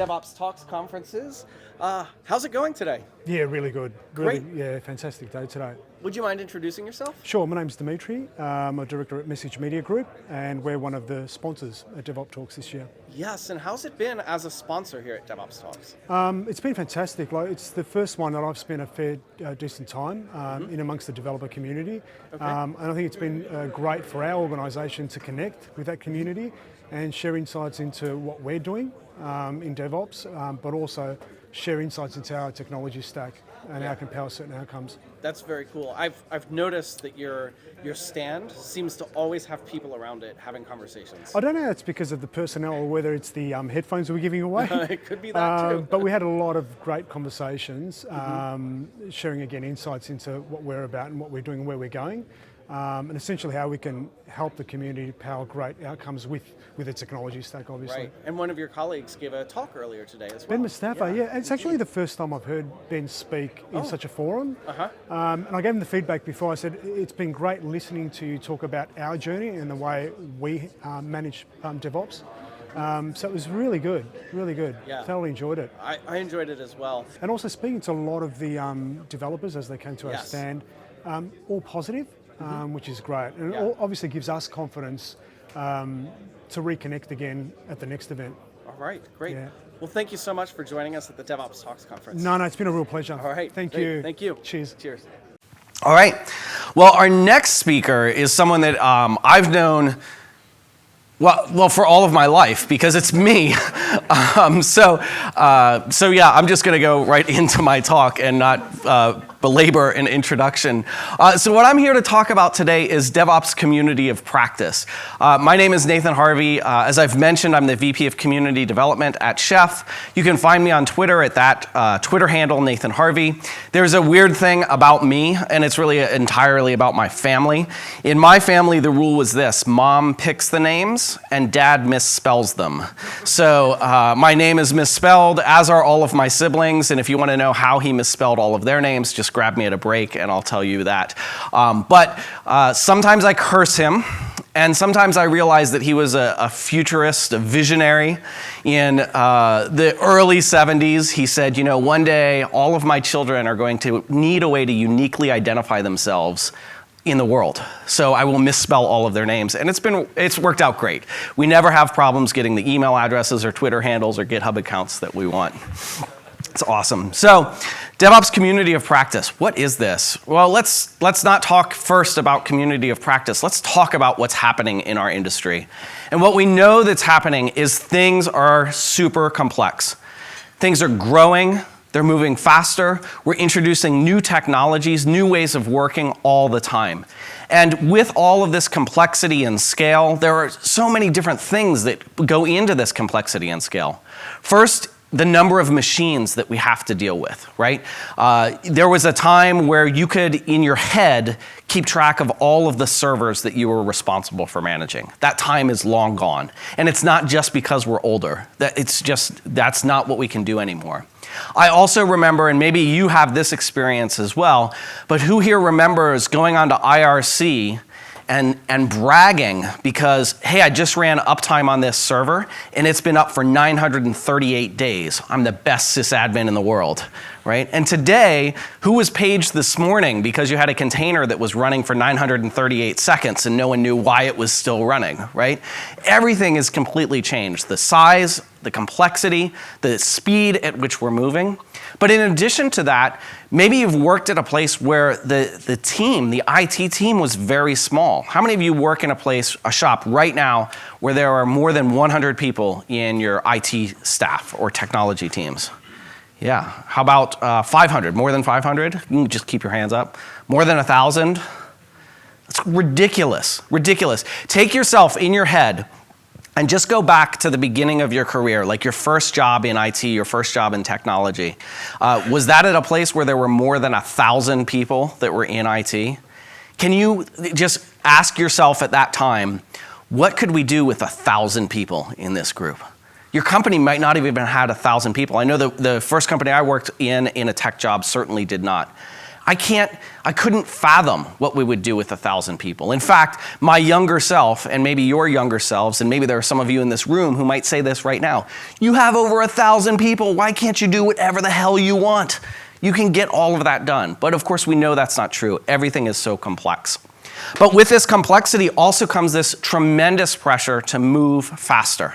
DevOps Talks conferences. How's it going today? Yeah, really good. Great. Yeah, fantastic day today. Would you mind introducing yourself? Sure, my name's Dimitri. I'm a director at Message Media Group, and we're one of the sponsors at DevOps Talks this year. Yes, and how's it been as a sponsor here at DevOps Talks? It's been fantastic. It's the first one that I've spent a fair, decent time in amongst the developer community. Okay. And I think it's been great for our organisation to connect with that community and share insights into what we're doing in DevOps, but also share insights into our technology stack and how it can power certain outcomes. That's very cool. I've noticed that your stand seems to always have people around it having conversations. I don't know if it's because of the personnel or whether it's the headphones we're giving away. It could be that too. But we had a lot of great conversations, sharing again insights into what we're about and what we're doing and where we're going. And essentially how we can help the community power great outcomes with the technology stack, obviously. Right, and one of your colleagues gave a talk earlier today as well. Ben Mustafa, yeah. It's actually the first time I've heard Ben speak in such a forum. And I gave him the feedback before. I said, it's been great listening to you talk about our journey and the way we manage DevOps. So it was really good, really good. Yeah. Thoroughly enjoyed it. I enjoyed it as well. And also speaking to a lot of the developers as they came to our stand, all positive. Which is great, and it obviously gives us confidence to reconnect again at the next event. All right, great. Yeah. Well, thank you so much for joining us at the DevOps Talks conference. No, it's been a real pleasure. All right, thank great. you. Thank you. Cheers. Cheers. All right. Well, our next speaker is someone that I've known. Well, for all of my life, because it's me. So yeah, I'm just going to go right into my talk and not belabor an introduction. So what I'm here to talk about today is DevOps Community of Practice. My name is Nathen Harvey. As I've mentioned, I'm the VP of Community Development at Chef. You can find me on Twitter at that Twitter handle, Nathen Harvey. There's a weird thing about me, and it's really entirely about my family. In my family, the rule was this: Mom picks the names, and Dad misspells them. So my name is misspelled, as are all of my siblings, and if you want to know how he misspelled all of their names, just grab me at a break and I'll tell you that. But sometimes I curse him, and sometimes I realize that he was a futurist, a visionary. In the early 70s, he said, you know, one day all of my children are going to need a way to uniquely identify themselves in the world. So I will misspell all of their names. And it's worked out great. We never have problems getting the email addresses or Twitter handles or GitHub accounts that we want. It's awesome. So DevOps Community of Practice, what is this? Well, let's not talk first about community of practice. Let's talk about what's happening in our industry. And what we know that's happening is things are super complex. Things are growing. They're moving faster. We're introducing new technologies, new ways of working all the time. And with all of this complexity and scale, there are so many different things that go into this complexity and scale. First, the number of machines that we have to deal with, right? There was a time where you could, in your head, keep track of all of the servers that you were responsible for managing. That time is long gone. And it's not just because we're older. That's not what we can do anymore. I also remember, and maybe you have this experience as well, but who here remembers going onto IRC and bragging because, hey, I just ran uptime on this server and it's been up for 938 days. I'm the best sysadmin in the world, right? And today, who was paged this morning because you had a container that was running for 938 seconds and no one knew why it was still running, right? Everything is completely changed. The size, the complexity, the speed at which we're moving. But in addition to that, maybe you've worked at a place where the team, the IT team was very small. How many of you work in a shop right now where there are more than 100 people in your IT staff or technology teams? Yeah, how about 500, more than 500? You can just keep your hands up. More than 1,000? That's ridiculous, ridiculous. Take yourself in your head and just go back to the beginning of your career, like your first job in IT, your first job in technology. Was that at a place where there were more than 1,000 people that were in IT? Can you just ask yourself at that time, what could we do with 1,000 people in this group? Your company might not have even had 1,000 people. I know the first company I worked in a tech job certainly did not. I couldn't fathom what we would do with 1,000 people. In fact, my younger self, and maybe your younger selves, and maybe there are some of you in this room who might say this right now, you have over 1,000 people, why can't you do whatever the hell you want? You can get all of that done. But of course we know that's not true. Everything is so complex. But with this complexity also comes this tremendous pressure to move faster.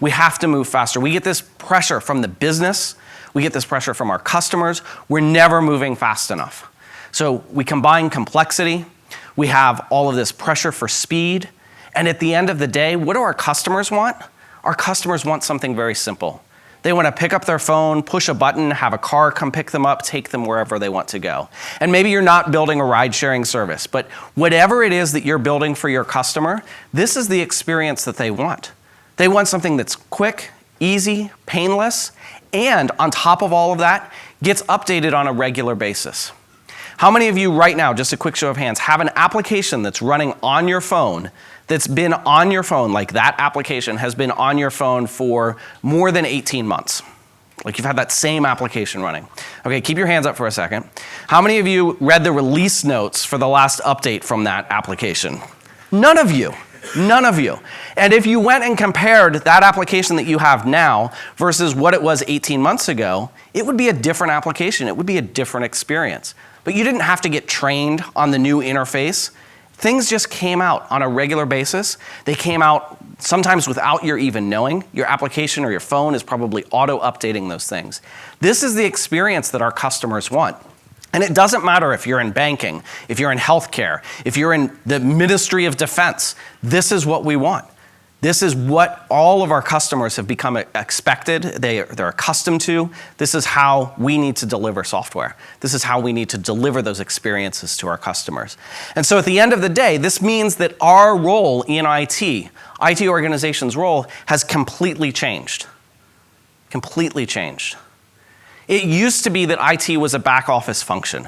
We have to move faster. We get this pressure from the business. We get this pressure from our customers. We're never moving fast enough. So we combine complexity. We have all of this pressure for speed. And at the end of the day, what do our customers want? Our customers want something very simple. They want to pick up their phone, push a button, have a car come pick them up, take them wherever they want to go. And maybe you're not building a ride-sharing service, but whatever it is that you're building for your customer, this is the experience that they want. They want something that's quick, easy, painless, and on top of all of that, gets updated on a regular basis. How many of you right now, just a quick show of hands, have an application that's running on your phone that's been on your phone, like that application has been on your phone for more than 18 months? Like you've had that same application running. Okay, keep your hands up for a second. How many of you read the release notes for the last update from that application? None of you. None of you. And if you went and compared that application that you have now versus what it was 18 months ago, it would be a different application. It would be a different experience. But you didn't have to get trained on the new interface. Things just came out on a regular basis. They came out sometimes without your even knowing. Your application or your phone is probably auto-updating those things. This is the experience that our customers want. And it doesn't matter if you're in banking, if you're in healthcare, if you're in the Ministry of Defense. This is what we want. This is what all of our customers have become expected. They're accustomed to. This is how we need to deliver software. This is how we need to deliver those experiences to our customers. And so at the end of the day, this means that our role in IT organization's role has completely changed. Completely changed. It used to be that IT was a back office function.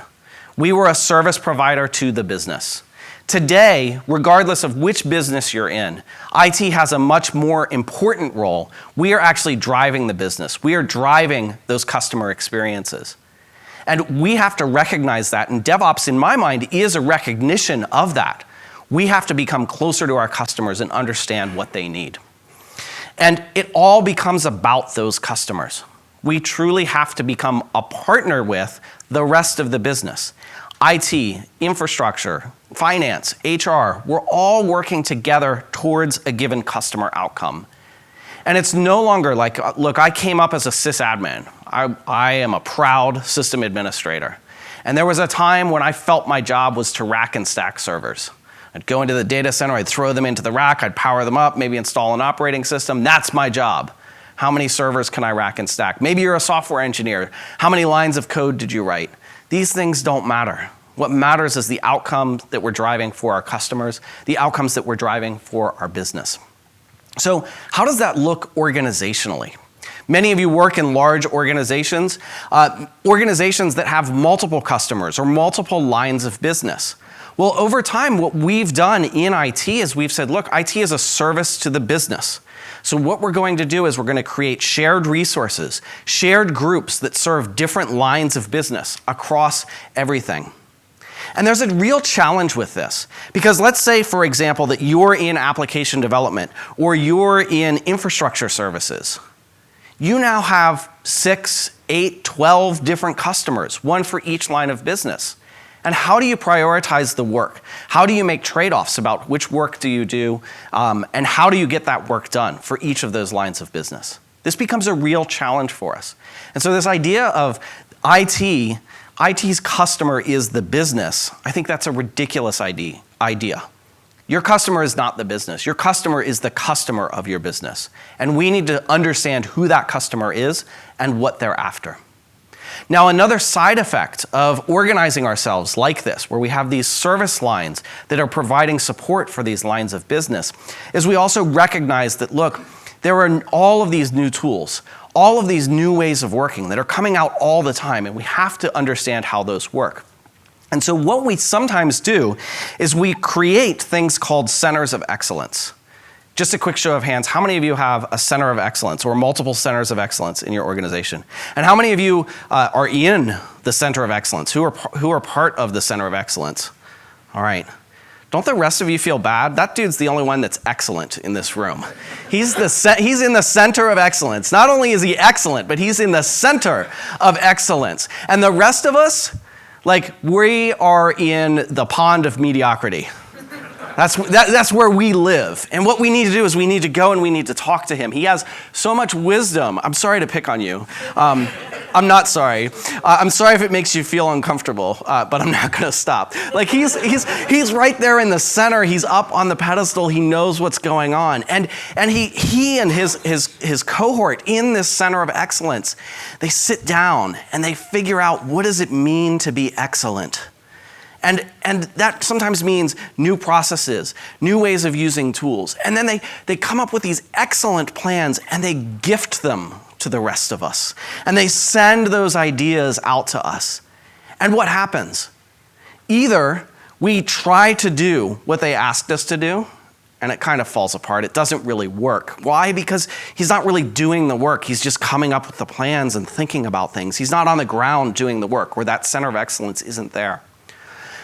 We were a service provider to the business. Today, regardless of which business you're in, IT has a much more important role. We are actually driving the business. We are driving those customer experiences. And we have to recognize that, and DevOps, in my mind, is a recognition of that. We have to become closer to our customers and understand what they need. And it all becomes about those customers. We truly have to become a partner with the rest of the business. IT, infrastructure, finance, HR, we're all working together towards a given customer outcome. And it's no longer like, look, I came up as a sysadmin. I am a proud system administrator. And there was a time when I felt my job was to rack and stack servers. I'd go into the data center, I'd throw them into the rack, I'd power them up, maybe install an operating system. That's my job. How many servers can I rack and stack? Maybe you're a software engineer. How many lines of code did you write? These things don't matter. What matters is the outcomes that we're driving for our customers, the outcomes that we're driving for our business. So how does that look organizationally? Many of you work in large organizations, organizations that have multiple customers or multiple lines of business. Well, over time, what we've done in IT is we've said, look, IT is a service to the business. So what we're going to do is we're going to create shared resources, shared groups that serve different lines of business across everything. And there's a real challenge with this because let's say, for example, that you're in application development or you're in infrastructure services. You now have 6, 8, 12 different customers, one for each line of business. And how do you prioritize the work? How do you make trade-offs about which work do you do, and how do you get that work done for each of those lines of business? This becomes a real challenge for us. And so this idea of IT's customer is the business, I think that's a ridiculous idea. Your customer is not the business. Your customer is the customer of your business. And we need to understand who that customer is and what they're after. Now, another side effect of organizing ourselves like this, where we have these service lines that are providing support for these lines of business, is we also recognize that, look, there are all of these new tools, all of these new ways of working that are coming out all the time, and we have to understand how those work. And so what we sometimes do is we create things called centers of excellence. Just a quick show of hands, how many of you have a center of excellence or multiple centers of excellence in your organization? And how many of you are in the center of excellence? Who are part of the center of excellence? All right. Don't the rest of you feel bad? That dude's the only one that's excellent in this room. He's in the center of excellence. Not only is he excellent, but he's in the center of excellence. And the rest of us, like, we are in the pond of mediocrity. That's where we live. And what we need to do is we need to go and we need to talk to him. He has so much wisdom. I'm sorry to pick on you. I'm not sorry. I'm sorry if it makes you feel uncomfortable, but I'm not going to stop. Like he's right there in the center. He's up on the pedestal. He knows what's going on. And he and his cohort in this center of excellence, they sit down and they figure out, what does it mean to be excellent? And that sometimes means new processes, new ways of using tools. And then they come up with these excellent plans and they gift them to the rest of us. And they send those ideas out to us. And what happens? Either we try to do what they asked us to do, and it kind of falls apart. It doesn't really work. Why? Because he's not really doing the work. He's just coming up with the plans and thinking about things. He's not on the ground doing the work, where that center of excellence isn't there.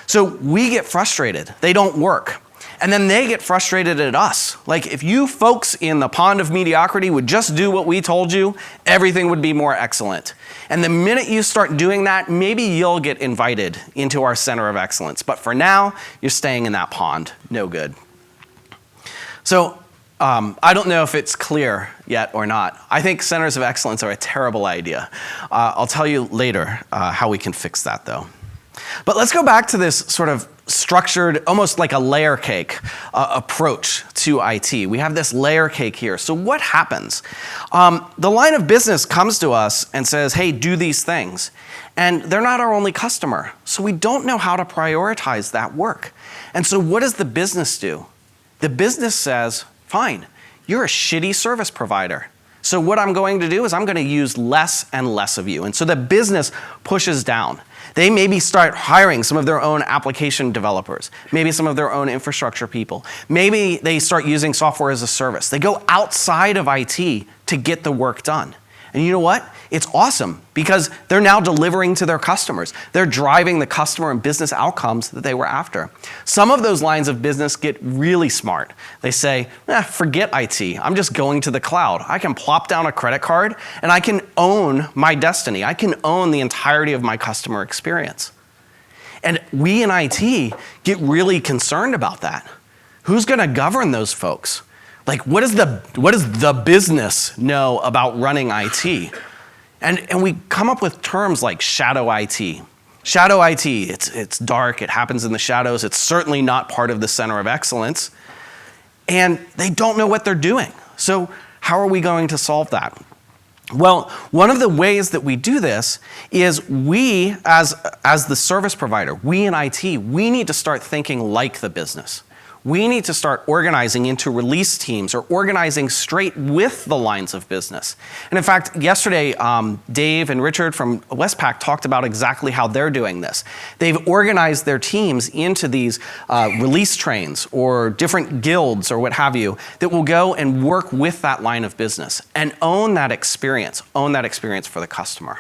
So we get frustrated. They don't work. And then they get frustrated at us. Like, if you folks in the pond of mediocrity would just do what we told you, everything would be more excellent. And the minute you start doing that, maybe you'll get invited into our center of excellence. But for now, you're staying in that pond. No good. So I don't know if it's clear yet or not. I think centers of excellence are a terrible idea. I'll tell you later how we can fix that, though. But let's go back to this sort of structured, almost like a layer cake approach to IT. We have this layer cake here. So what happens? The line of business comes to us and says, hey, do these things. And they're not our only customer. So we don't know how to prioritize that work. And so what does the business do? The business says, fine, you're a shitty service provider. So what I'm going to do is I'm going to use less and less of you. And so the business pushes down. They maybe start hiring some of their own application developers, maybe some of their own infrastructure people. Maybe they start using software as a service. They go outside of IT to get the work done. And you know what? It's awesome because they're now delivering to their customers. They're driving the customer and business outcomes that they were after. Some of those lines of business get really smart. They say, forget IT. I'm just going to the cloud. I can plop down a credit card and I can own my destiny. I can own the entirety of my customer experience. And we in IT get really concerned about that. Who's going to govern those folks? Like, what does the business know about running IT? And we come up with terms like shadow IT. Shadow IT, it's dark, it happens in the shadows, it's certainly not part of the center of excellence, and they don't know what they're doing. So how are we going to solve that? Well, one of the ways that we do this is we, as the service provider, we in IT, we need to start thinking like the business. We need to start organizing into release teams or organizing straight with the lines of business. And in fact, yesterday, Dave and Richard from Westpac talked about exactly how they're doing this. They've organized their teams into these release trains or different guilds or what have you that will go and work with that line of business and own that experience for the customer.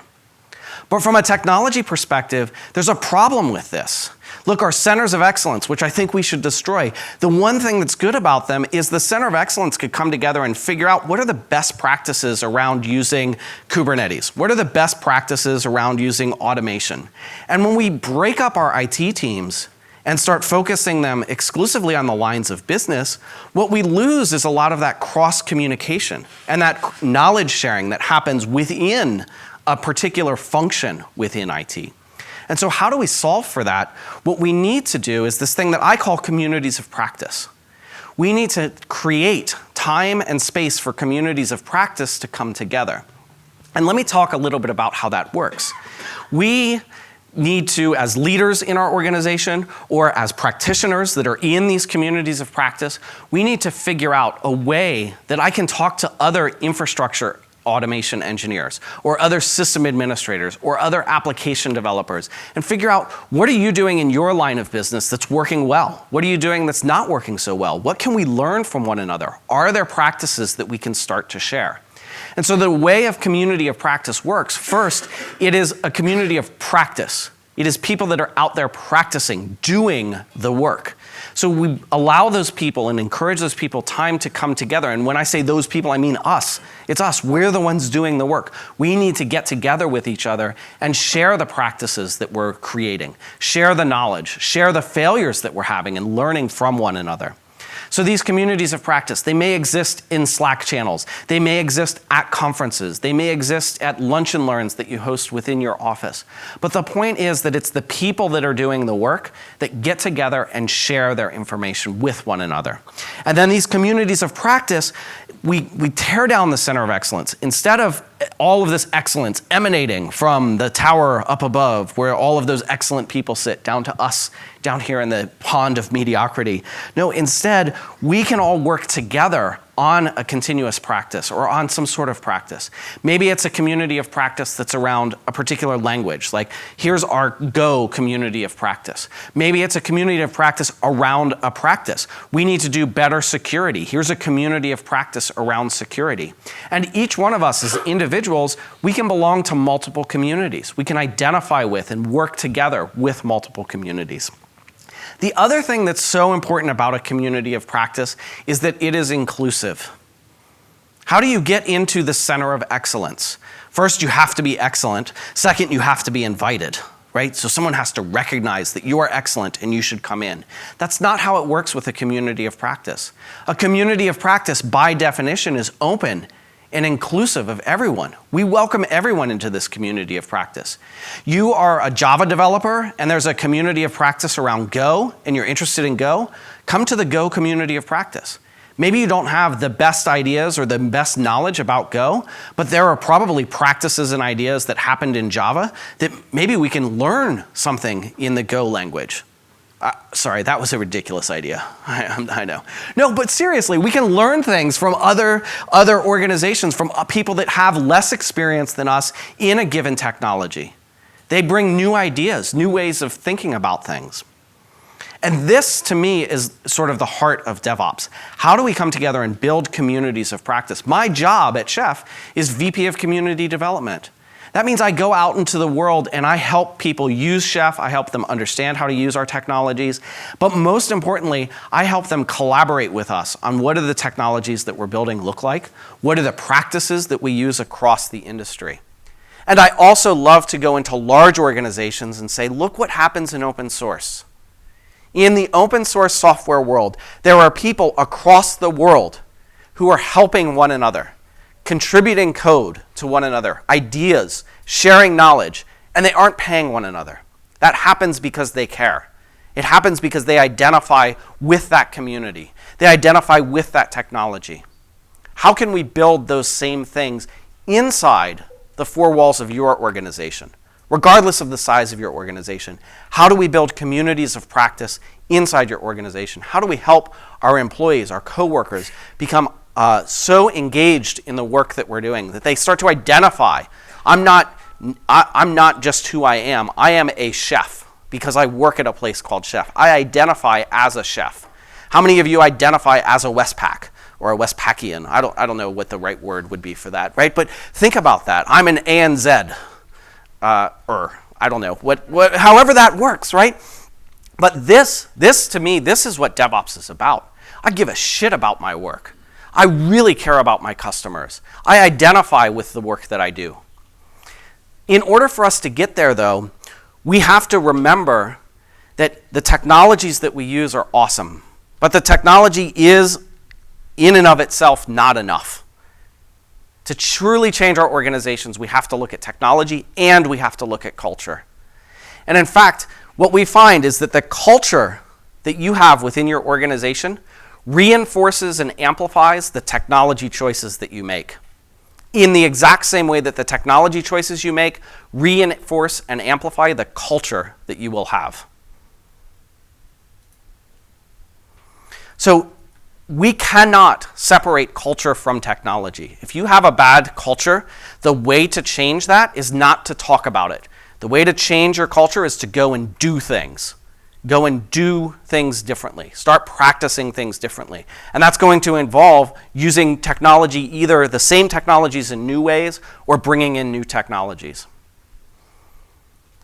But from a technology perspective, there's a problem with this. Look, our centers of excellence, which I think we should destroy, the one thing that's good about them is the center of excellence could come together and figure out what are the best practices around using Kubernetes? What are the best practices around using automation? And when we break up our IT teams and start focusing them exclusively on the lines of business, what we lose is a lot of that cross-communication and that knowledge sharing that happens within a particular function within IT. And so how do we solve for that? What we need to do is this thing that I call communities of practice. We need to create time and space for communities of practice to come together. And let me talk a little bit about how that works. We need to, as leaders in our organization or as practitioners that are in these communities of practice, we need to figure out a way that I can talk to other infrastructure automation engineers or other system administrators or other application developers and figure out what are you doing in your line of business that's working well? What are you doing that's not working so well? What can we learn from one another? Are there practices that we can start to share? And so the way of community of practice works, first, it is a community of practice. It is people that are out there practicing, doing the work. So we allow those people and encourage those people time to come together. And when I say those people, I mean us. It's us. We're the ones doing the work. We need to get together with each other and share the practices that we're creating, share the knowledge, share the failures that we're having and learning from one another. So these communities of practice, they may exist in Slack channels. They may exist at conferences. They may exist at lunch and learns that you host within your office. But the point is that it's the people that are doing the work that get together and share their information with one another. And then these communities of practice, we tear down the center of excellence. Instead of all of this excellence emanating from the tower up above where all of those excellent people sit down to us down here in the pond of mediocrity. No, instead, we can all work together on a continuous practice or on some sort of practice. Maybe it's a community of practice that's around a particular language, like here's our Go community of practice. Maybe it's a community of practice around a practice. We need to do better security. Here's a community of practice around security. And each one of us as individuals, we can belong to multiple communities. We can identify with and work together with multiple communities. The other thing that's so important about a community of practice is that it is inclusive. How do you get into the center of excellence? First, you have to be excellent. Second, you have to be invited, right? So someone has to recognize that you are excellent and you should come in. That's not how it works with a community of practice. A community of practice, by definition, is open and inclusive of everyone. We welcome everyone into this community of practice. You are a Java developer and there's a community of practice around Go and you're interested in Go, come to the Go community of practice. Maybe you don't have the best ideas or the best knowledge about Go, but there are probably practices and ideas that happened in Java that maybe we can learn something in the Go language. Sorry, that was a ridiculous idea. I know. No, but seriously, we can learn things from other organizations, from people that have less experience than us in a given technology. They bring new ideas, new ways of thinking about things. And this, to me, is sort of the heart of DevOps. How do we come together and build communities of practice? My job at Chef is VP of Community Development. That means I go out into the world and I help people use Chef, I help them understand how to use our technologies, but most importantly, I help them collaborate with us on what do the technologies that we're building look like, what are the practices that we use across the industry. And I also love to go into large organizations and say, look what happens in open source. In the open source software world, there are people across the world who are helping one another, contributing code to one another, ideas, sharing knowledge, and they aren't paying one another. That happens because they care. It happens because they identify with that community. They identify with that technology. How can we build those same things inside the four walls of your organization? Regardless of the size of your organization, how do we build communities of practice inside your organization? How do we help our employees, our coworkers, become so engaged in the work that we're doing that they start to identify, I'm not just who I am a chef because I work at a place called Chef. I identify as a chef. How many of you identify as a Westpac or a Westpacian? I don't know what the right word would be for that, right? But think about that. I'm an ANZ, I don't know, however that works, right? But this to me, this is what DevOps is about. I give a shit about my work. I really care about my customers. I identify with the work that I do. In order for us to get there, though, we have to remember that the technologies that we use are awesome, but the technology is, in and of itself, not enough. To truly change our organizations, we have to look at technology and we have to look at culture. And in fact, what we find is that the culture that you have within your organization reinforces and amplifies the technology choices that you make, in the exact same way that the technology choices you make reinforce and amplify the culture that you will have. So we cannot separate culture from technology. If you have a bad culture, the way to change that is not to talk about it. The way to change your culture is to go and do things. Go and do things differently. Start practicing things differently. And that's going to involve using technology, either the same technologies in new ways or bringing in new technologies.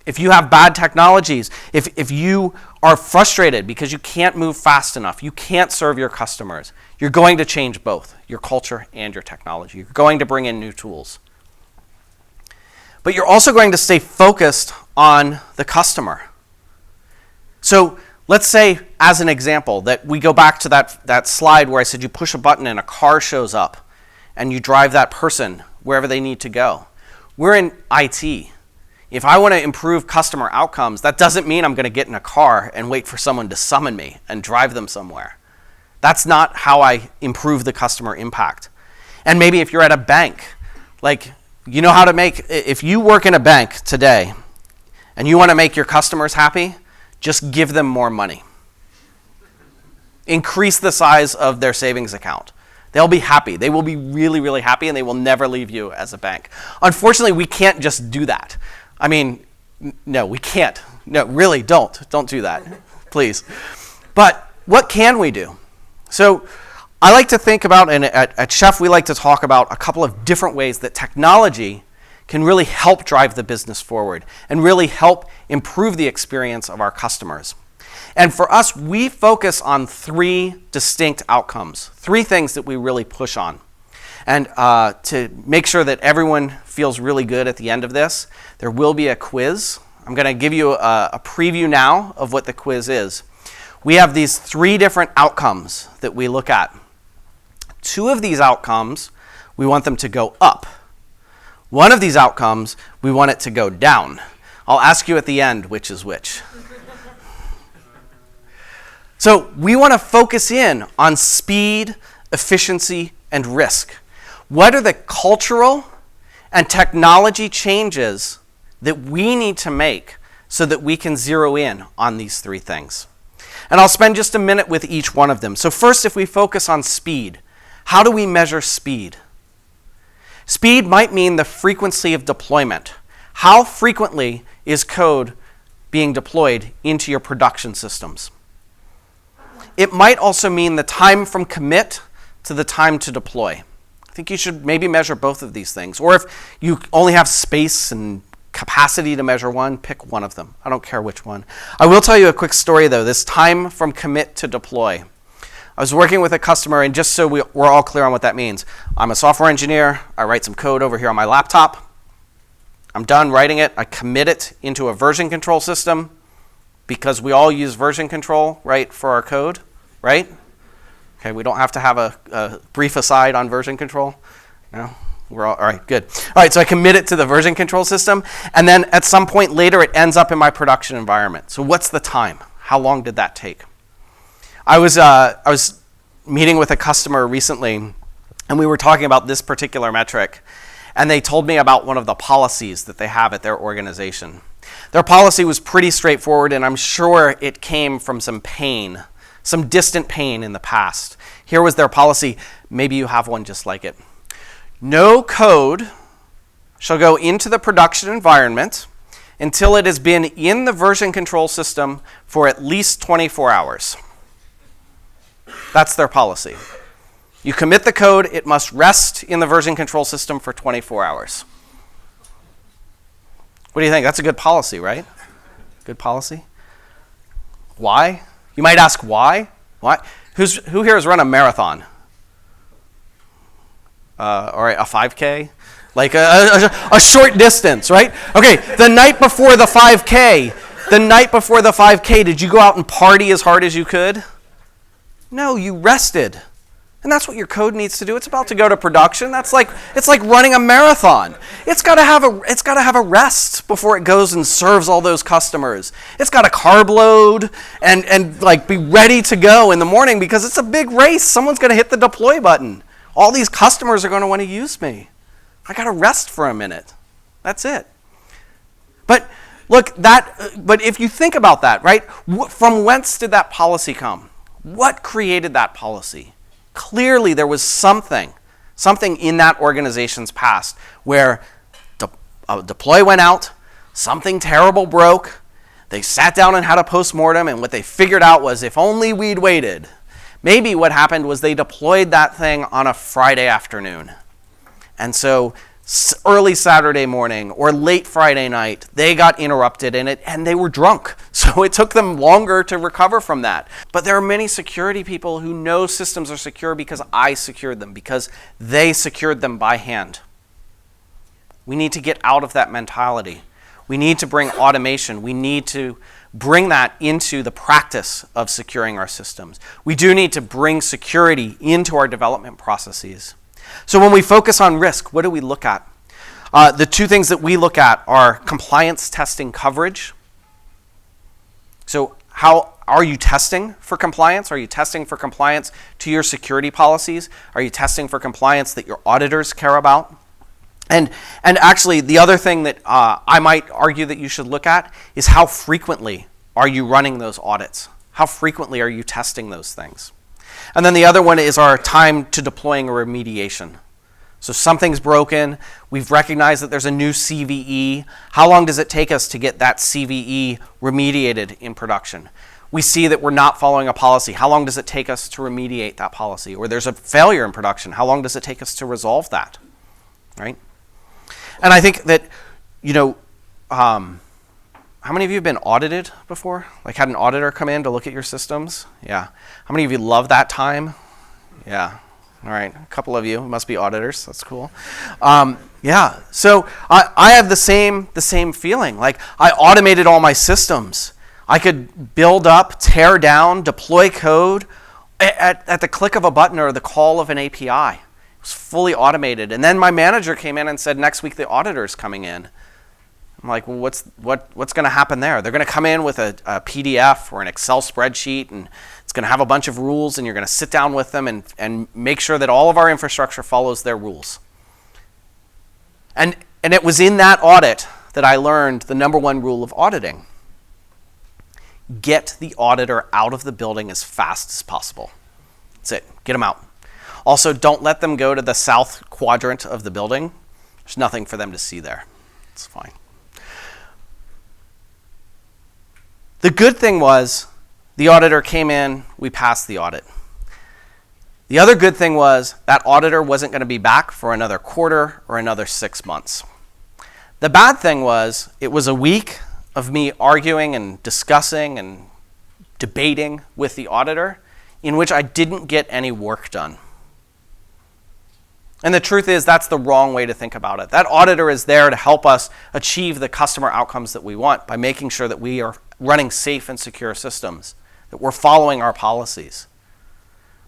If you have bad technologies, if you are frustrated because you can't move fast enough, you can't serve your customers, you're going to change both your culture and your technology. You're going to bring in new tools. But you're also going to stay focused on the customer. So let's say, as an example, that we go back to that slide where I said you push a button and a car shows up and you drive that person wherever they need to go. We're in IT. If I want to improve customer outcomes, that doesn't mean I'm going to get in a car and wait for someone to summon me and drive them somewhere. That's not how I improve the customer impact. And maybe if you're at a bank, like, you know how to if you work in a bank today and you want to make your customers happy, just give them more money. Increase the size of their savings account. They'll be happy. They will be really, really happy, and they will never leave you as a bank. Unfortunately, we can't just do that. I mean, no, we can't. No, really, don't. Don't do that, please. But what can we do? So I like to think about, and at Chef, we like to talk about a couple of different ways that technology can really help drive the business forward and really help improve the experience of our customers. And for us, we focus on three distinct outcomes, three things that we really push on. And to make sure that everyone feels really good at the end of this, there will be a quiz. I'm going to give you a preview now of what the quiz is. We have these three different outcomes that we look at. Two of these outcomes, we want them to go up. One of these outcomes, we want it to go down. I'll ask you at the end which is which. So we want to focus in on speed, efficiency, and risk. What are the cultural and technology changes that we need to make so that we can zero in on these three things? And I'll spend just a minute with each one of them. So first, if we focus on speed, how do we measure speed? Speed might mean the frequency of deployment. How frequently is code being deployed into your production systems? It might also mean the time from commit to the time to deploy. I think you should maybe measure both of these things. Or if you only have space and capacity to measure one, pick one of them. I don't care which one. I will tell you a quick story, though. This time from commit to deploy. I was working with a customer, and just so we're all clear on what that means, I'm a software engineer. I write some code over here on my laptop. I'm done writing it. I commit it into a version control system because we all use version control, right, for our code, right? Okay, we don't have to have a brief aside on version control. No? We're all right, good. All right, so I commit it to the version control system, and then at some point later, it ends up in my production environment. So what's the time? How long did that take? I was meeting with a customer recently, and we were talking about this particular metric, and they told me about one of the policies that they have at their organization. Their policy was pretty straightforward, and I'm sure it came from some pain, some distant pain in the past. Here was their policy. Maybe you have one just like it. No code shall go into the production environment until it has been in the version control system for at least 24 hours. That's their policy. You commit the code, it must rest in the version control system for 24 hours. What do you think? That's a good policy, right? Good policy? Why? You might ask why? Why? Who here has run a marathon? Or a 5K? Like a short distance, right? Okay, the night before the 5K, did you go out and party as hard as you could? No, you rested. And that's what your code needs to do. It's about to go to production. It's like running a marathon. It's got to have a rest before it goes and serves all those customers. It's got to carb load and like be ready to go in the morning because it's a big race. Someone's going to hit the deploy button. All these customers are going to want to use me. I got to rest for a minute. That's it. But look, but if you think about that, right? From whence did that policy come? What created that policy? Clearly, there was something in that organization's past where a deploy went out, something terrible broke, they sat down and had a postmortem, and what they figured out was if only we'd waited. Maybe what happened was they deployed that thing on a Friday afternoon. And so early Saturday morning or late Friday night, they got interrupted in it and they were drunk. So it took them longer to recover from that. But there are many security people who know systems are secure because I secured them, because they secured them by hand. We need to get out of that mentality. We need to bring automation. We need to bring that into the practice of securing our systems. We do need to bring security into our development processes. So when we focus on risk, what do we look at? The two things that we look at are compliance testing coverage. So how are you testing for compliance? Are you testing for compliance to your security policies? Are you testing for compliance that your auditors care about? And actually, the other thing that I might argue that you should look at is how frequently are you running those audits? How frequently are you testing those things? And then the other one is our time to deploying a remediation. So something's broken, we've recognized that there's a new CVE. How long does it take us to get that CVE remediated in production? We see that we're not following a policy. How long does it take us to remediate that policy? Or there's a failure in production. How long does it take us to resolve that? Right? And I think that, how many of you have been audited before? Like had an auditor come in to look at your systems? Yeah. How many of you love that time? Yeah. All right. A couple of you must be auditors. That's cool. Yeah. So I have the same feeling. Like I automated all my systems. I could build up, tear down, deploy code at the click of a button or the call of an API. It was fully automated. And then my manager came in and said, next week the auditor's coming in. I'm like, well, what's going to happen there? They're going to come in with a PDF or an Excel spreadsheet, and it's going to have a bunch of rules, and you're going to sit down with them and make sure that all of our infrastructure follows their rules. And it was in that audit that I learned the number one rule of auditing. Get the auditor out of the building as fast as possible. That's it. Get them out. Also, don't let them go to the south quadrant of the building. There's nothing for them to see there. It's fine. The good thing was the auditor came in, we passed the audit. The other good thing was that auditor wasn't going to be back for another quarter or another 6 months. The bad thing was it was a week of me arguing and discussing and debating with the auditor in which I didn't get any work done. And the truth is that's the wrong way to think about it. That auditor is there to help us achieve the customer outcomes that we want by making sure that we are running safe and secure systems, that we're following our policies.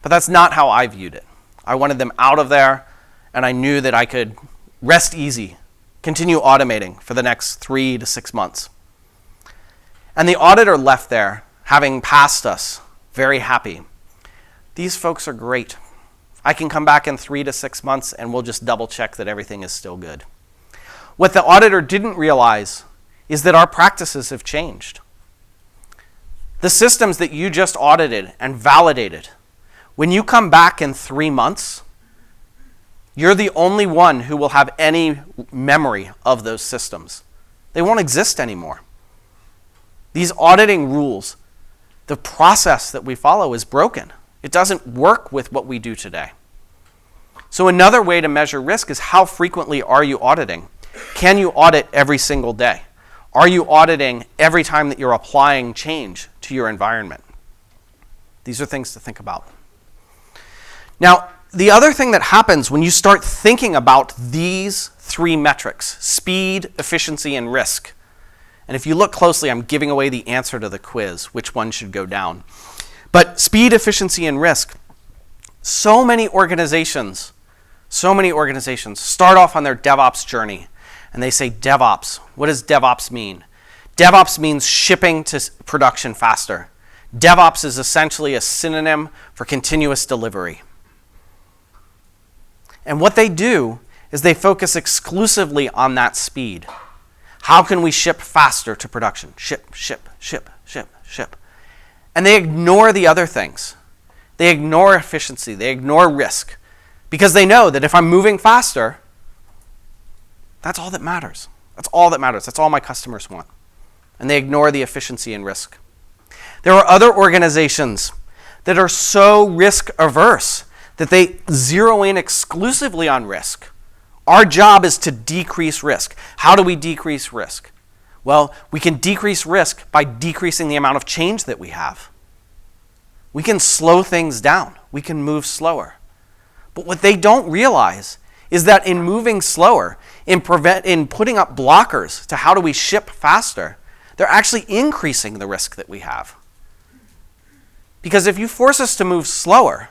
But that's not how I viewed it. I wanted them out of there, and I knew that I could rest easy, continue automating for the next 3 to 6 months. And the auditor left there, having passed us, very happy. These folks are great. I can come back in 3 to 6 months and we'll just double check that everything is still good. What the auditor didn't realize is that our practices have changed. The systems that you just audited and validated, when you come back in 3 months, you're the only one who will have any memory of those systems. They won't exist anymore. These auditing rules, the process that we follow is broken. It doesn't work with what we do today. So another way to measure risk is how frequently are you auditing? Can you audit every single day? Are you auditing every time that you're applying change to your environment. These are things to think about. Now, the other thing that happens when you start thinking about these three metrics, speed, efficiency, and risk, and if you look closely, I'm giving away the answer to the quiz, which one should go down. But speed, efficiency, and risk, so many organizations start off on their DevOps journey, and they say DevOps. What does DevOps mean? DevOps means shipping to production faster. DevOps is essentially a synonym for continuous delivery. And what they do is they focus exclusively on that speed. How can we ship faster to production? Ship. And they ignore the other things. They ignore efficiency. They ignore risk. Because they know that if I'm moving faster, that's all that matters. That's all that matters. That's all my customers want. And they ignore the efficiency and risk. There are other organizations that are so risk averse that they zero in exclusively on risk. Our job is to decrease risk. How do we decrease risk? Well, we can decrease risk by decreasing the amount of change that we have. We can slow things down. We can move slower. But what they don't realize is that in moving slower, in putting up blockers to how do we ship faster, they're actually increasing the risk that we have. Because if you force us to move slower,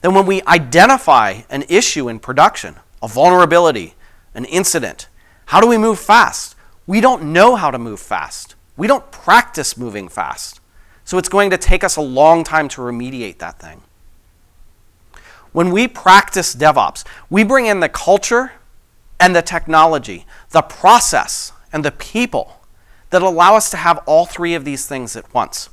then when we identify an issue in production, a vulnerability, an incident, how do we move fast? We don't know how to move fast. We don't practice moving fast. So it's going to take us a long time to remediate that thing. When we practice DevOps, we bring in the culture and the technology, the process and the people that allow us to have all three of these things at once.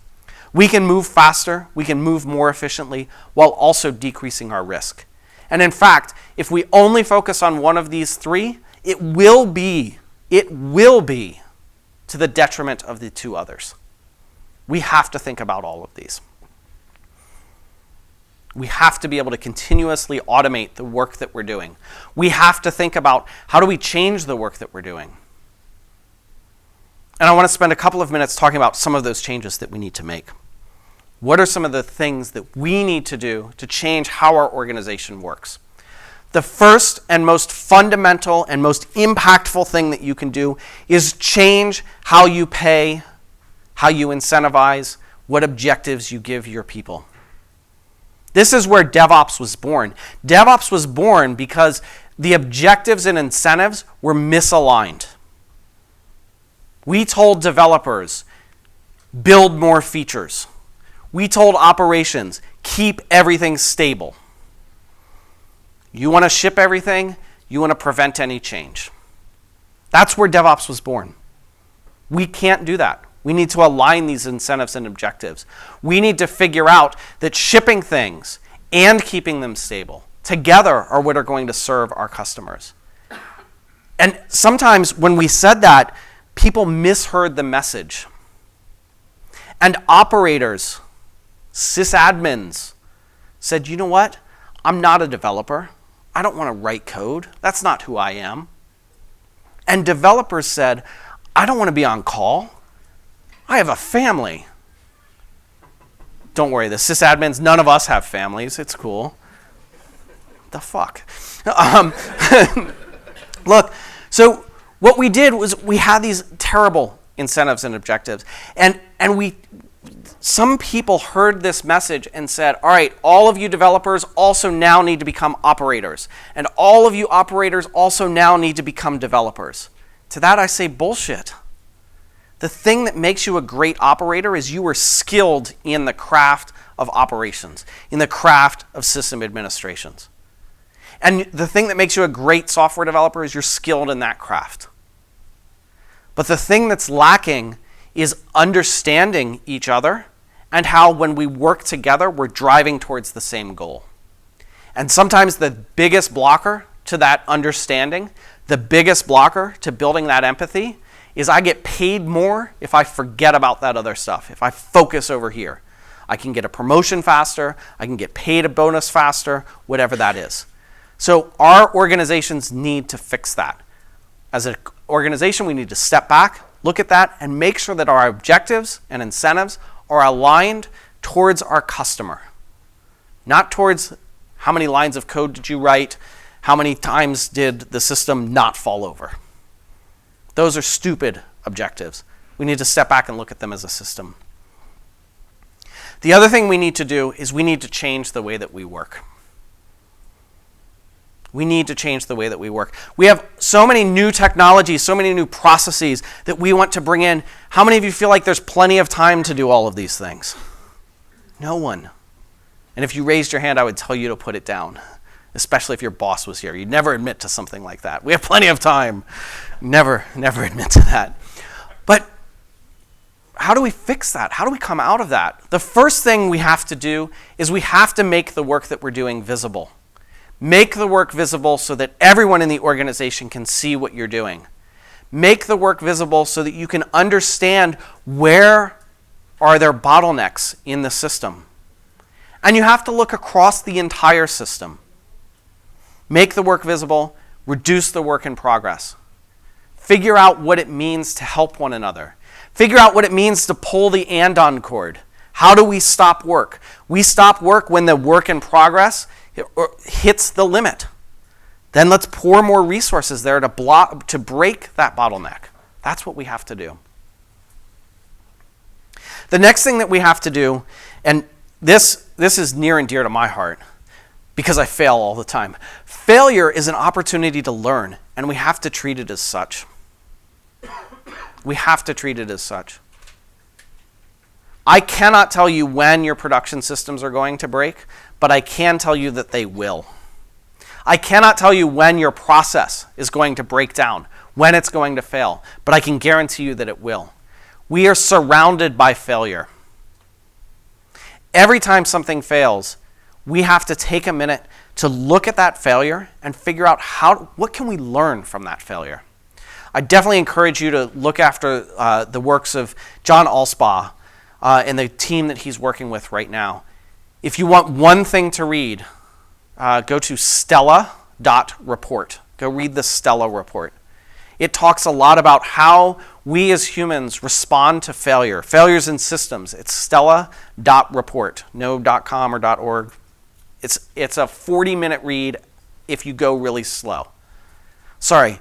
We can move faster, we can move more efficiently, while also decreasing our risk. And in fact, if we only focus on one of these three, it will be to the detriment of the two others. We have to think about all of these. We have to be able to continuously automate the work that we're doing. We have to think about how do we change the work that we're doing. And I want to spend a couple of minutes talking about some of those changes that we need to make. What are some of the things that we need to do to change how our organization works? The first and most fundamental and most impactful thing that you can do is change how you pay, how you incentivize, what objectives you give your people. This is where DevOps was born. DevOps was born because the objectives and incentives were misaligned. We told developers, build more features. We told operations, keep everything stable. You want to ship everything, you want to prevent any change. That's where DevOps was born. We can't do that. We need to align these incentives and objectives. We need to figure out that shipping things and keeping them stable together are what are going to serve our customers. And sometimes when we said that, people misheard the message. And operators, sysadmins, said, you know what? I'm not a developer. I don't want to write code. That's not who I am. And developers said, I don't want to be on call. I have a family. Don't worry, the sysadmins, none of us have families. It's cool. The fuck? Look, so what we did was we had these terrible incentives and objectives. And some people heard this message and said, all right, all of you developers also now need to become operators. And all of you operators also now need to become developers. To that I say bullshit. The thing that makes you a great operator is you are skilled in the craft of operations, in the craft of system administrations. And the thing that makes you a great software developer is you're skilled in that craft. But the thing that's lacking is understanding each other and how when we work together, we're driving towards the same goal. And sometimes the biggest blocker to that understanding, the biggest blocker to building that empathy is I get paid more if I forget about that other stuff, if I focus over here. I can get a promotion faster, I can get paid a bonus faster, whatever that is. So our organizations need to fix that. As an organization, we need to step back, look at that, and make sure that our objectives and incentives are aligned towards our customer, not towards how many lines of code did you write, how many times did the system not fall over. Those are stupid objectives. We need to step back and look at them as a system. The other thing we need to do is we need to change the way that we work. We need to change the way that we work. We have so many new technologies, so many new processes that we want to bring in. How many of you feel like there's plenty of time to do all of these things? No one. And if you raised your hand, I would tell you to put it down, especially if your boss was here. You'd never admit to something like that. We have plenty of time. Never admit to that. But how do we fix that? How do we come out of that? The first thing we have to do is we have to make the work that we're doing visible. Make the work visible so that everyone in the organization can see what you're doing. Make the work visible so that you can understand where are there bottlenecks in the system. And you have to look across the entire system. Make the work visible, reduce the work in progress. Figure out what it means to help one another. Figure out what it means to pull the andon cord. How do we stop work? We stop work when the work in progress hits the limit. Then let's pour more resources there to break that bottleneck. That's what we have to do. The next thing that we have to do, and this is near and dear to my heart because I fail all the time. Failure is an opportunity to learn, and we have to treat it as such. We have to treat it as such. I cannot tell you when your production systems are going to break, but I can tell you that they will. I cannot tell you when your process is going to break down, when it's going to fail, but I can guarantee you that it will. We are surrounded by failure. Every time something fails, we have to take a minute to look at that failure and figure out what can we learn from that failure. I definitely encourage you to look after the works of John Allspaw and the team that he's working with right now. If you want one thing to read, go to stella.report. Go read the Stella report. It talks a lot about how we as humans respond to failures in systems. It's stella.report, no .com or .org. It's a 40-minute read if you go really slow. Sorry,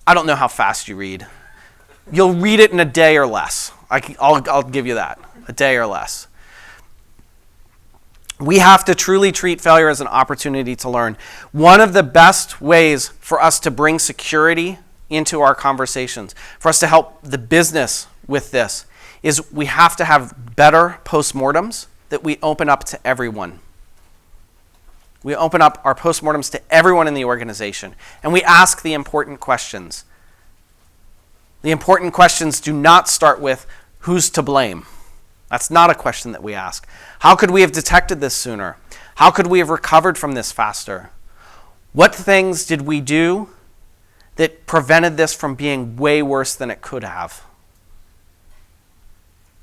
I don't know how fast you read. You'll read it in a day or less. I'll give you that, a day or less. We have to truly treat failure as an opportunity to learn. One of the best ways for us to bring security into our conversations, for us to help the business with this, is we have to have better postmortems that we open up to everyone. We open up our postmortems to everyone in the organization, and we ask the important questions. The important questions do not start with who's to blame. That's not a question that we ask. How could we have detected this sooner? How could we have recovered from this faster? What things did we do that prevented this from being way worse than it could have?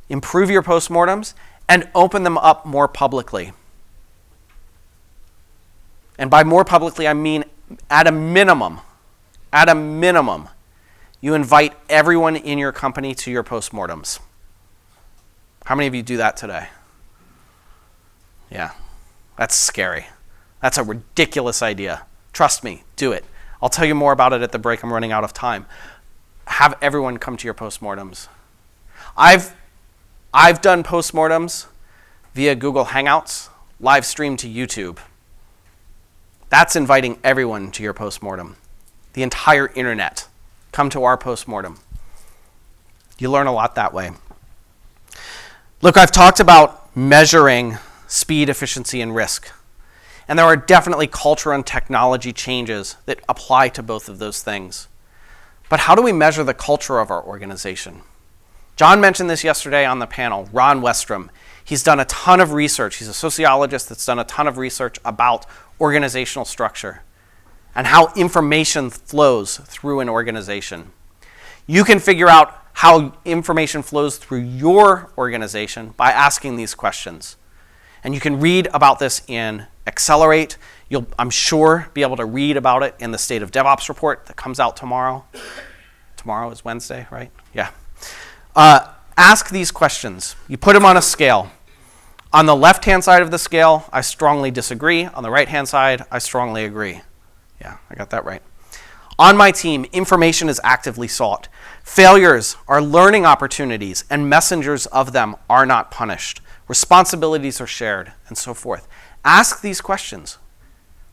Improve your postmortems and open them up more publicly. And by more publicly, I mean at a minimum, you invite everyone in your company to your postmortems. How many of you do that today? Yeah, that's scary. That's a ridiculous idea. Trust me, do it. I'll tell you more about it at the break. I'm running out of time. Have everyone come to your postmortems. I've done postmortems via Google Hangouts, live streamed to YouTube. That's inviting everyone to your postmortem. The entire internet. Come to our postmortem. You learn a lot that way. Look, I've talked about measuring speed, efficiency, and risk. And there are definitely culture and technology changes that apply to both of those things. But how do we measure the culture of our organization? John mentioned this yesterday on the panel, Ron Westrom. He's done a ton of research. He's a sociologist that's done a ton of research about organizational structure and how information flows through an organization. You can figure out how information flows through your organization by asking these questions. And you can read about this in Accelerate. You'll, I'm sure, be able to read about it in the State of DevOps report that comes out tomorrow. Tomorrow is Wednesday, right? Yeah. Ask these questions. You put them on a scale. On the left-hand side of the scale, I strongly disagree. On the right-hand side, I strongly agree. Yeah, I got that right. On my team, information is actively sought. Failures are learning opportunities, and messengers of them are not punished. Responsibilities are shared, and so forth. Ask these questions.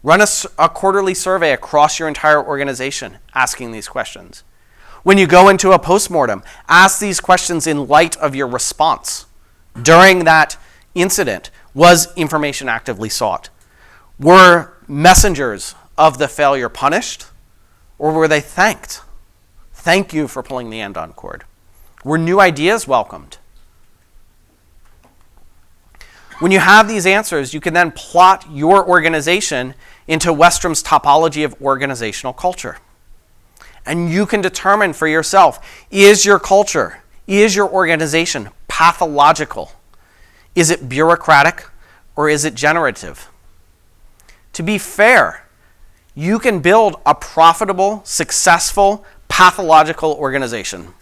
Run a quarterly survey across your entire organization asking these questions. When you go into a postmortem, ask these questions in light of your response. During that incident, was information actively sought? Were messengers of the failure punished, or were they thanked? Thank you for pulling the andon cord. Were new ideas welcomed? When you have these answers, you can then plot your organization into Westrom's topology of organizational culture. And you can determine for yourself, is your culture, is your organization pathological? Is it bureaucratic, or is it generative? To be fair, you can build a profitable, successful, pathological organization.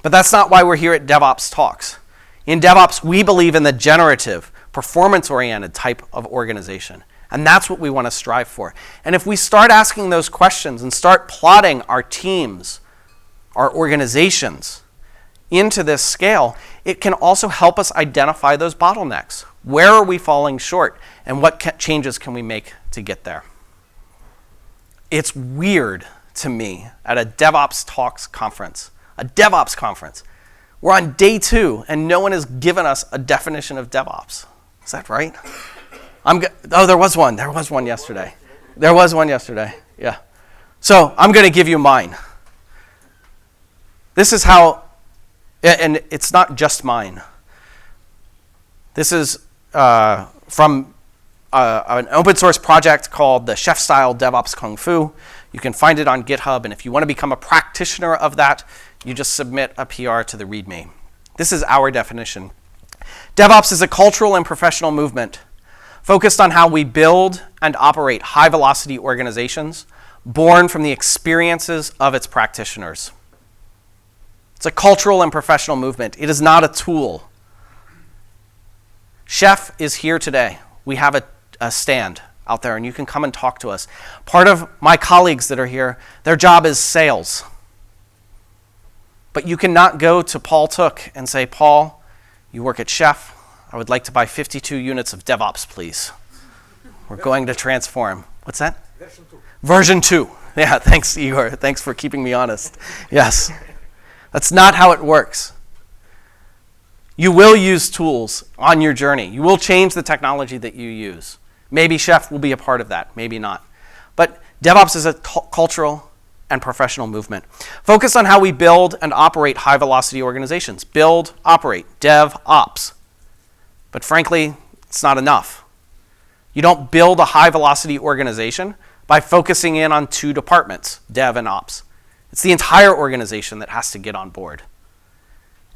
But that's not why we're here at DevOps Talks. In DevOps, we believe in the generative, performance-oriented type of organization. And that's what we want to strive for. And if we start asking those questions and start plotting our teams, our organizations into this scale, it can also help us identify those bottlenecks. Where are we falling short, and what changes can we make to get there? It's weird to me at a DevOps Talks conference, a DevOps conference. We're on day 2, and no one has given us a definition of DevOps. Is that right? There was one. There was one yesterday. Yeah. So I'm going to give you mine. This is how, and it's not just mine. This is from an open source project called the Chef Style DevOps Kung Fu. You can find it on GitHub, and if you want to become a practitioner of that, you just submit a PR to the README. This is our definition. DevOps is a cultural and professional movement focused on how we build and operate high-velocity organizations born from the experiences of its practitioners. It's a cultural and professional movement. It is not a tool. Chef is here today. We have a stand out there, and you can come and talk to us. Part of my colleagues that are here, their job is sales. But you cannot go to Paul Took and say, Paul, you work at Chef. I would like to buy 52 units of DevOps, please. We're going to transform. What's that? Version 2. Yeah, thanks, Igor. Thanks for keeping me honest. Yes. That's not how it works. You will use tools on your journey. You will change the technology that you use. Maybe Chef will be a part of that, maybe not. But DevOps is a cultural and professional movement focused on how we build and operate high-velocity organizations. Build, operate, DevOps. But frankly, it's not enough. You don't build a high-velocity organization by focusing in on 2 departments, Dev and Ops. It's the entire organization that has to get on board.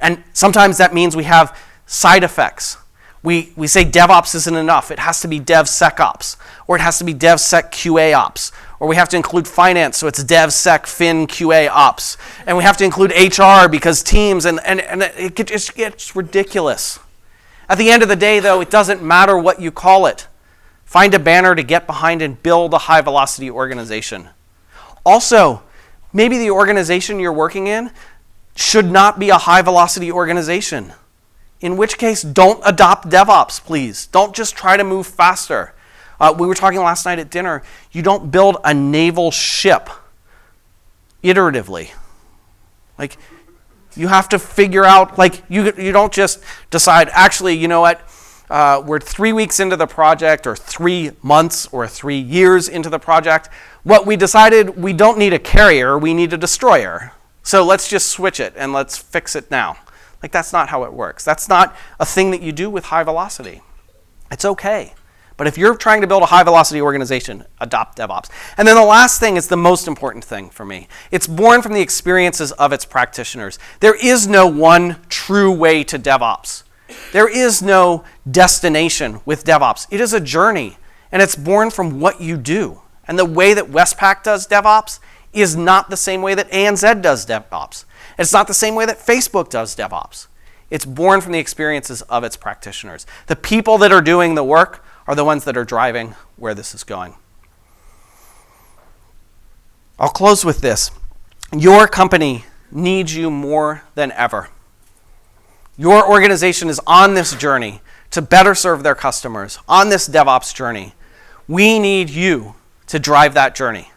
And sometimes that means we have side effects. We say DevOps isn't enough. It has to be DevSecOps, or it has to be DevSecQAOps, or we have to include finance, so it's DevSecFinQAOps, and we have to include HR because teams, and it just gets ridiculous. At the end of the day, though, it doesn't matter what you call it. Find a banner to get behind and build a high-velocity organization. Also, maybe the organization you're working in should not be a high-velocity organization. In which case, don't adopt DevOps, please. Don't just try to move faster. We were talking last night at dinner. You don't build a naval ship iteratively. Like, you have to figure out, like, you don't just decide, actually, you know what, we're 3 weeks into the project, or 3 months, or 3 years into the project. What we decided, we don't need a carrier, we need a destroyer. So let's just switch it, and let's fix it now. Like, that's not how it works. That's not a thing that you do with high velocity. It's okay. But if you're trying to build a high-velocity organization, adopt DevOps. And then the last thing is the most important thing for me. It's born from the experiences of its practitioners. There is no one true way to DevOps. There is no destination with DevOps. It is a journey, and it's born from what you do. And the way that Westpac does DevOps is not the same way that ANZ does DevOps. It's not the same way that Facebook does DevOps. It's born from the experiences of its practitioners. The people that are doing the work are the ones that are driving where this is going. I'll close with this. Your company needs you more than ever. Your organization is on this journey to better serve their customers, on this DevOps journey. We need you to drive that journey.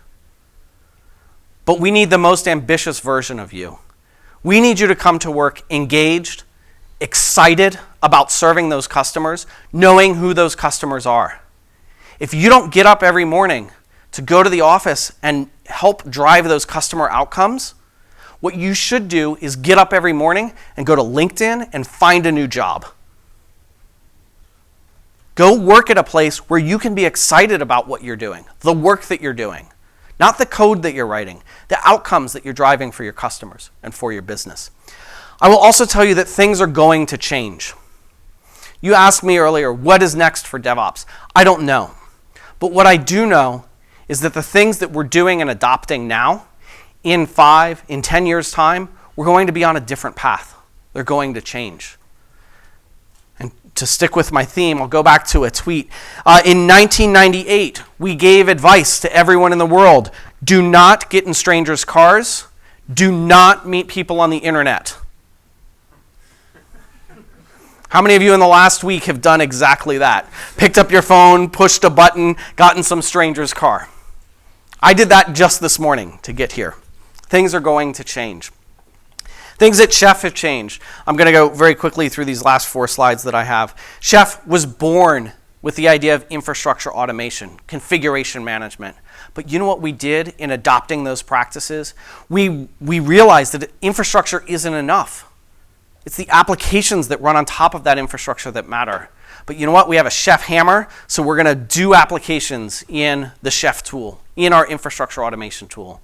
But we need the most ambitious version of you. We need you to come to work engaged, excited about serving those customers, knowing who those customers are. If you don't get up every morning to go to the office and help drive those customer outcomes, what you should do is get up every morning and go to LinkedIn and find a new job. Go work at a place where you can be excited about what you're doing, the work that you're doing, not the code that you're writing, the outcomes that you're driving for your customers and for your business. I will also tell you that things are going to change. You asked me earlier, what is next for DevOps? I don't know. But what I do know is that the things that we're doing and adopting now, in 5, in 10 years' time, we're going to be on a different path. They're going to change. And to stick with my theme, I'll go back to a tweet. In 1998, we gave advice to everyone in the world. Do not get in strangers' cars. Do not meet people on the internet. How many of you in the last week have done exactly that? Picked up your phone, pushed a button, got in some stranger's car. I did that just this morning to get here. Things are going to change. Things at Chef have changed. I'm going to go very quickly through these last 4 slides that I have. Chef was born with the idea of infrastructure automation, configuration management. But you know what we did in adopting those practices? We realized that infrastructure isn't enough. It's the applications that run on top of that infrastructure that matter. But you know what? We have a Chef hammer, so we're going to do applications in the Chef tool, in our infrastructure automation tool.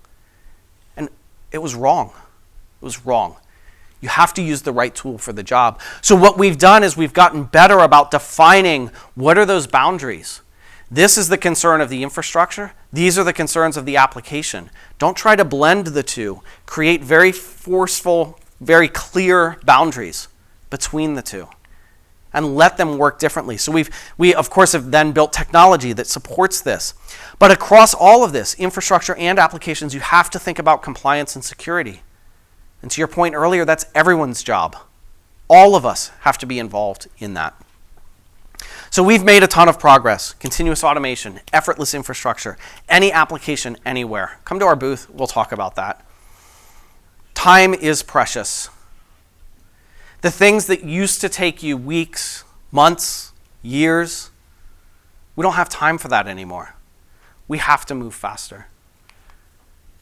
And it was wrong. It was wrong. You have to use the right tool for the job. So what we've done is we've gotten better about defining what are those boundaries. This is the concern of the infrastructure. These are the concerns of the application. Don't try to blend the two. Create very forceful, very clear boundaries between the two and let them work differently. So we of course have then built technology that supports this. But across all of this, infrastructure and applications, you have to think about compliance and security. And to your point earlier, that's everyone's job. All of us have to be involved in that. So we've made a ton of progress. Continuous automation, effortless infrastructure, any application anywhere. Come to our booth, we'll talk about that. Time is precious. The things that used to take you weeks, months, years, we don't have time for that anymore. We have to move faster.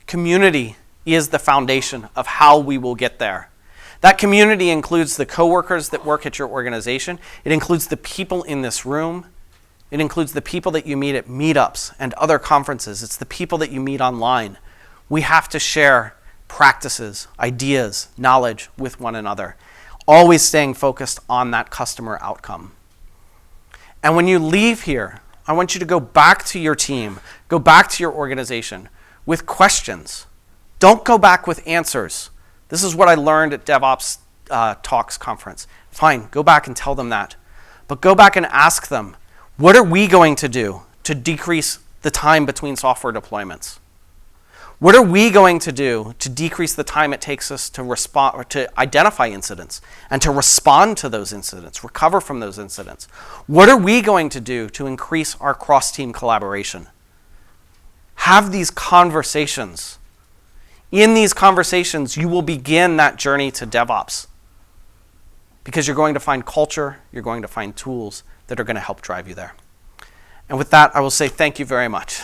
Community is the foundation of how we will get there. That community includes the coworkers that work at your organization. It includes the people in this room. It includes the people that you meet at meetups and other conferences. It's the people that you meet online. We have to share practices, ideas, knowledge with one another, always staying focused on that customer outcome. And when you leave here, I want you to go back to your team, go back to your organization with questions. Don't go back with answers. This is what I learned at DevOps Talks conference. Fine, go back and tell them that. But go back and ask them, what are we going to do to decrease the time between software deployments? What are we going to do to decrease the time it takes us to respond or to identify incidents and to respond to those incidents, recover from those incidents? What are we going to do to increase our cross-team collaboration? Have these conversations. In these conversations, you will begin that journey to DevOps because you're going to find culture, you're going to find tools that are going to help drive you there. And with that, I will say thank you very much.